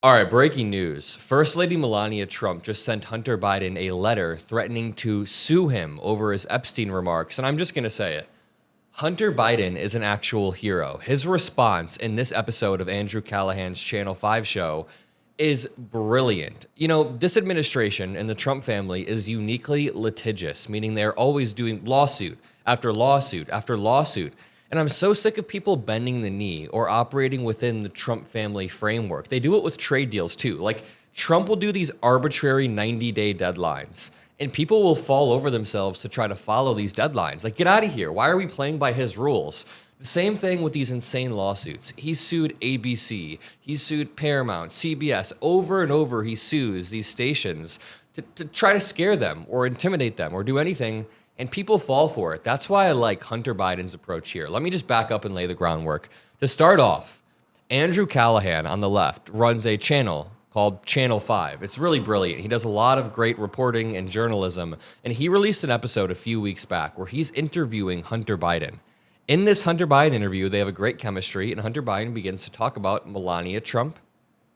All right, breaking news. First Lady Melania Trump just sent Hunter Biden a letter threatening to sue him over his Epstein remarks. And I'm just going to say it. Hunter Biden is an actual hero. His response in this episode of Andrew Callaghan's Channel 5 show is brilliant. You know, this administration and the Trump family is uniquely litigious, meaning they're always doing lawsuit after lawsuit after lawsuit. And I'm so sick of people bending the knee or operating within the Trump family framework. They do it with trade deals too. Like Trump will do these arbitrary 90-day deadlines and people will fall over themselves to try to follow these deadlines. Like, get out of here. Why are we playing by his rules? The same thing with these insane lawsuits. He sued ABC. He sued Paramount, CBS. Over and over, he sues these stations to try to scare them or intimidate them or do anything. And people fall for it. That's why I like Hunter Biden's approach here. Let me just back up and lay the groundwork. To start off, Andrew Callaghan on the left runs a channel called Channel 5. It's really brilliant. He does a lot of great reporting and journalism. And he released an episode a few weeks back where he's interviewing Hunter Biden. In this Hunter Biden interview, they have a great chemistry, and Hunter Biden begins to talk about Melania Trump,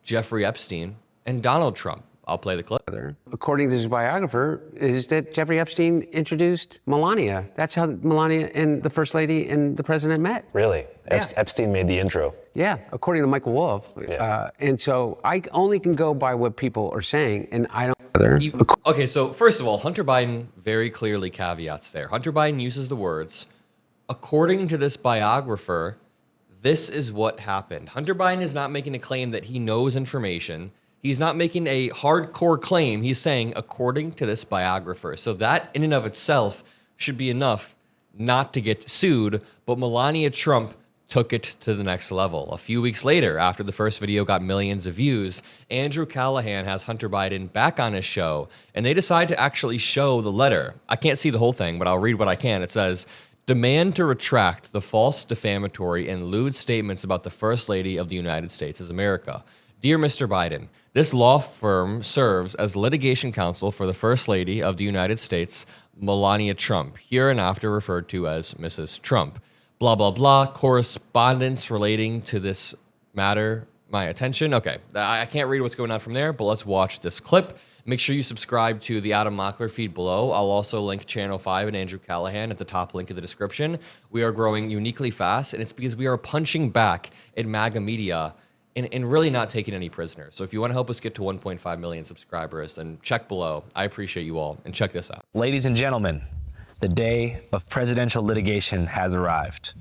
Jeffrey Epstein, and Donald Trump. I'll play the clip. According to his biographer, is that Jeffrey Epstein introduced Melania. That's how Melania and the First Lady and the President met. Really? Yeah. Epstein made the intro? Yeah, according to Michael Wolff. Yeah. And so I only can go by what people are saying, and I don't... Okay, so first of all, Hunter Biden very clearly caveats there. Hunter Biden uses the words, according to this biographer, this is what happened. Hunter Biden is not making a claim that he knows information. He's not making a hardcore claim. He's saying, according to this biographer. So that in and of itself should be enough not to get sued. But Melania Trump took it to the next level. A few weeks later, after the first video got millions of views, Andrew Callaghan has Hunter Biden back on his show, and they decide to actually show the letter. I can't see the whole thing, but I'll read what I can. It says, demand to retract the false, defamatory, and lewd statements about the First Lady of the United States of America. Dear Mr. Biden, this law firm serves as litigation counsel for the First Lady of the United States, Melania Trump, hereinafter referred to as Mrs. Trump. Blah, blah, blah, correspondence relating to this matter, my attention. Okay, I can't read what's going on from there, but let's watch this clip. Make sure you subscribe to the Adam Mockler feed below. I'll also link Channel 5 and Andrew Callaghan at the top link of the description. We are growing uniquely fast, and it's because we are punching back at MAGA media and really not taking any prisoners. So if you want to help us get to 1.5 million subscribers, then check below. I appreciate you all. And check this out. Ladies and gentlemen, the day of presidential litigation has arrived.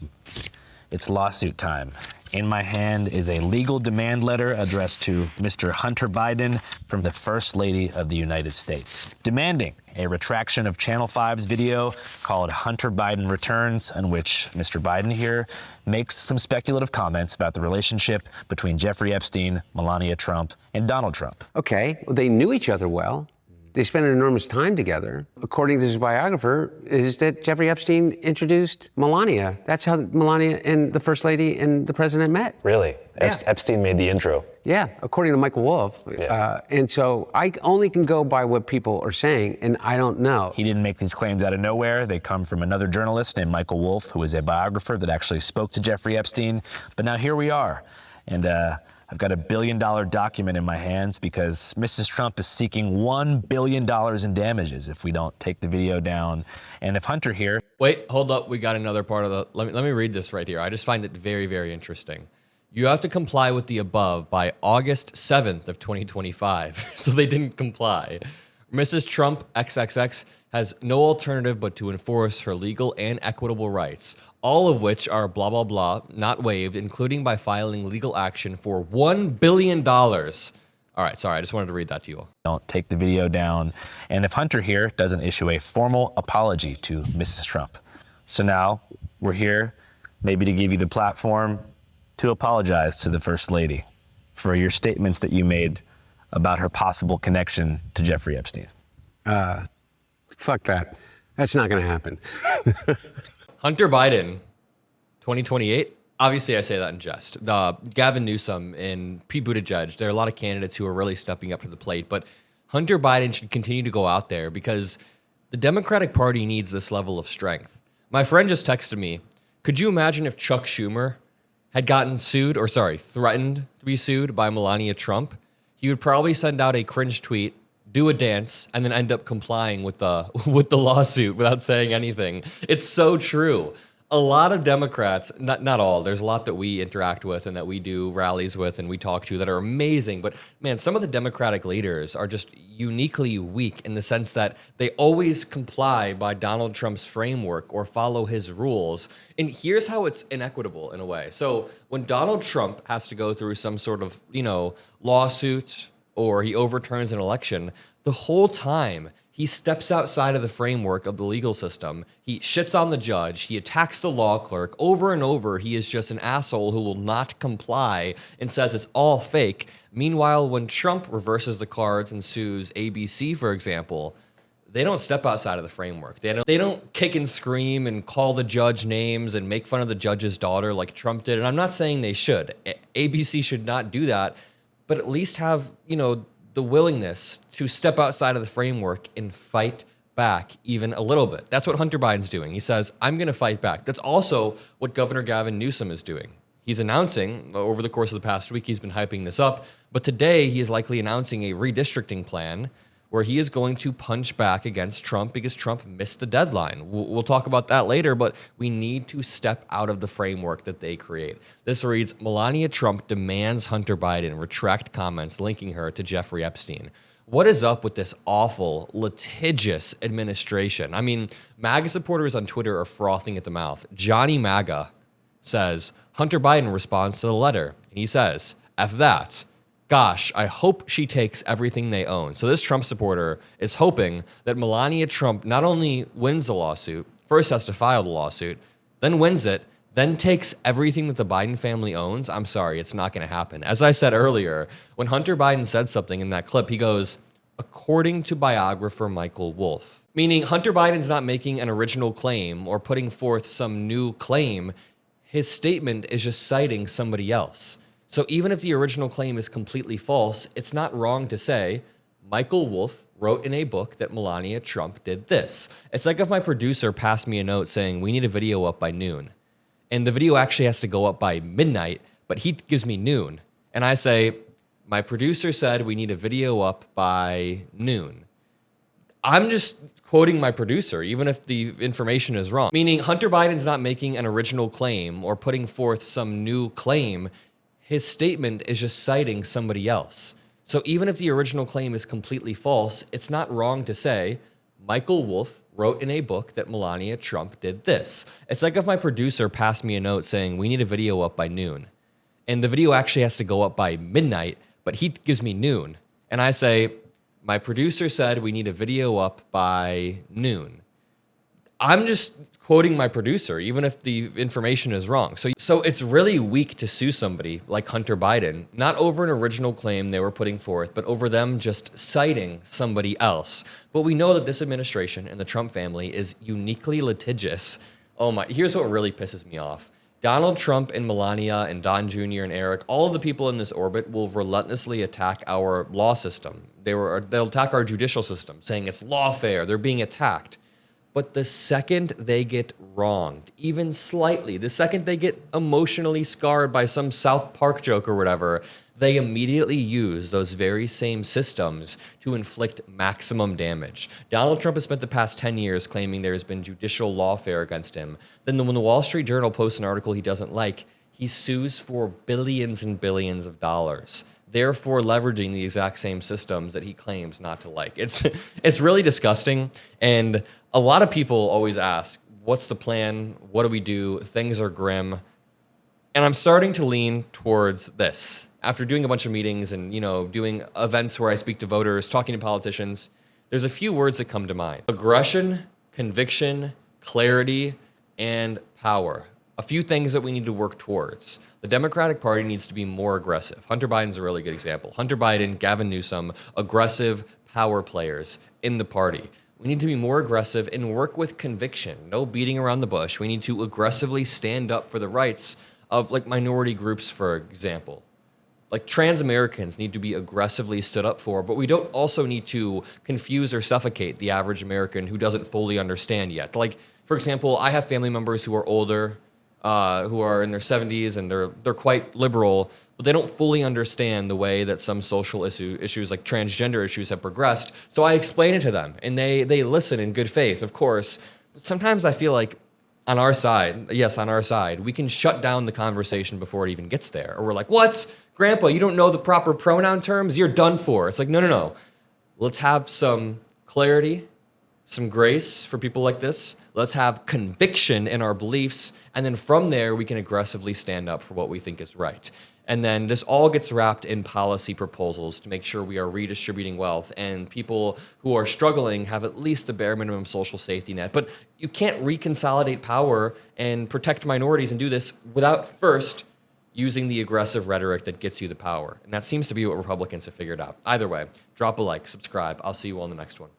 It's lawsuit time. In my hand is a legal demand letter addressed to Mr. Hunter Biden from the First Lady of the United States, demanding a retraction of Channel 5's video called Hunter Biden Returns, in which Mr. Biden here makes some speculative comments about the relationship between Jeffrey Epstein, Melania Trump, and Donald Trump. Okay, well, they knew each other well. They spent an enormous time together. According to his biographer, is that Jeffrey Epstein introduced Melania. That's how Melania and the First Lady and the President met. Really? Yeah. Epstein made the intro? Yeah, according to Michael Wolff. Yeah. And so I only can go by what people are saying, and I don't know. He didn't make these claims out of nowhere. They come from another journalist named Michael Wolff, who is a biographer that actually spoke to Jeffrey Epstein. But now here we are. And I've got $1 billion document in my hands because Mrs. Trump is seeking $1 billion in damages if we don't take the video down. And if Hunter here... Wait, hold up. We got another part of the... Let me read this right here. I just find it very, very interesting. You have to comply with the above by August 7th of 2025. So they didn't comply. Mrs. Trump, XXX, has no alternative but to enforce her legal and equitable rights, all of which are blah, blah, blah, not waived, including by filing legal action for $1 billion. All right, sorry, I just wanted to read that to you all. Don't take the video down. And if Hunter here doesn't issue a formal apology to Mrs. Trump. So now we're here maybe to give you the platform to apologize to the First Lady for your statements that you made about her possible connection to Jeffrey Epstein. Fuck that. That's not going to happen. Hunter Biden, 2028. Obviously, I say that in jest. Gavin Newsom and Pete Buttigieg, there are a lot of candidates who are really stepping up to the plate, but Hunter Biden should continue to go out there because the Democratic Party needs this level of strength. My friend just texted me, could you imagine if Chuck Schumer had gotten sued, or sorry, threatened to be sued by Melania Trump? he would probably send out a cringe tweet, do a dance, and then end up complying with the with the lawsuit without saying anything. It's so true. A lot of Democrats, not all, there's a lot that we interact with and that we do rallies with and we talk to that are amazing. But man, some of the Democratic leaders are just uniquely weak in the sense that they always comply by Donald Trump's framework or follow his rules. And here's how it's inequitable in a way. So when Donald Trump has to go through some sort of, lawsuit or he overturns an election, the whole time he steps outside of the framework of the legal system. He shits on the judge. He attacks the law clerk. Over and over, he is just an asshole who will not comply and says it's all fake. Meanwhile, when Trump reverses the cards and sues ABC, for example, they don't step outside of the framework. They don't kick and scream and call the judge names and make fun of the judge's daughter like Trump did. And I'm not saying they should. ABC should not do that, but at least have, the willingness to step outside of the framework and fight back even a little bit. That's what Hunter Biden's doing. He says, I'm going to fight back. That's also what Governor Gavin Newsom is doing. He's announcing, over the course of the past week, he's been hyping this up, but today he is likely announcing a redistricting plan where he is going to punch back against Trump because Trump missed the deadline. We'll talk about that later, but we need to step out of the framework that they create. This reads, Melania Trump demands Hunter Biden retract comments linking her to Jeffrey Epstein. What is up with this awful, litigious administration? I mean, MAGA supporters on Twitter are frothing at the mouth. Johnny MAGA says, Hunter Biden responds to the letter, and he says, F that. Gosh, I hope she takes everything they own. So this Trump supporter is hoping that Melania Trump not only wins the lawsuit, first has to file the lawsuit, then wins it, then takes everything that the Biden family owns. I'm sorry, it's not going to happen. As I said earlier, when Hunter Biden said something in that clip, he goes, according to biographer Michael Wolff. Meaning Hunter Biden's not making an original claim or putting forth some new claim. His statement is just citing somebody else. So even if the original claim is completely false, it's not wrong to say, Michael Wolff wrote in a book that Melania Trump did this. It's like if my producer passed me a note saying, we need a video up by noon. And the video actually has to go up by midnight, but he gives me noon. And I say, my producer said we need a video up by noon. I'm just quoting my producer, even if the information is wrong. Meaning Hunter Biden's not making an original claim or putting forth some new claim. His statement is just citing somebody else. So even if the original claim is completely false, it's not wrong to say, Michael Wolff wrote in a book that Melania Trump did this. It's like if my producer passed me a note saying, we need a video up by noon. And the video actually has to go up by midnight, but he gives me noon. And I say, my producer said we need a video up by noon. I'm just quoting my producer, even if the information is wrong. So it's really weak to sue somebody like Hunter Biden, not over an original claim they were putting forth, but over them just citing somebody else. But we know that this administration and the Trump family is uniquely litigious. Oh my, here's what really pisses me off. Donald Trump and Melania and Don Jr. and Eric, all of the people in this orbit will relentlessly attack our law system. They'll attack our judicial system, saying it's lawfare, they're being attacked. But the second they get wronged, even slightly, the second they get emotionally scarred by some South Park joke or whatever, they immediately use those very same systems to inflict maximum damage. Donald Trump has spent the past 10 years claiming there has been judicial lawfare against him. Then when the Wall Street Journal posts an article he doesn't like, he sues for billions and billions of dollars, therefore leveraging the exact same systems that he claims not to like. It's really disgusting. And a lot of people always ask, what's the plan? What do we do? Things are grim. And I'm starting to lean towards this. After doing a bunch of meetings and, doing events where I speak to voters, talking to politicians, there's a few words that come to mind. Aggression, conviction, clarity, and power. A few things that we need to work towards. The Democratic Party needs to be more aggressive. Hunter Biden's a really good example. Hunter Biden, Gavin Newsom, aggressive power players in the party. We need to be more aggressive and work with conviction. No beating around the bush. We need to aggressively stand up for the rights of minority groups, for example. Trans Americans need to be aggressively stood up for, but we don't also need to confuse or suffocate the average American who doesn't fully understand yet. For example, I have family members who are older, who are in their 70s and they're quite liberal, but they don't fully understand the way that some social issues like transgender issues have progressed. So I explain it to them, and they listen in good faith, of course. But sometimes I feel like on our side, we can shut down the conversation before it even gets there. Or we're like, what? Grandpa, you don't know the proper pronoun terms? You're done for. It's like, no. Let's have some clarity, some grace for people like this. Let's have conviction in our beliefs. And then from there, we can aggressively stand up for what we think is right. And then this all gets wrapped in policy proposals to make sure we are redistributing wealth and people who are struggling have at least the bare minimum social safety net. But you can't reconsolidate power and protect minorities and do this without first using the aggressive rhetoric that gets you the power. And that seems to be what Republicans have figured out. Either way, drop a like, subscribe. I'll see you all in the next one.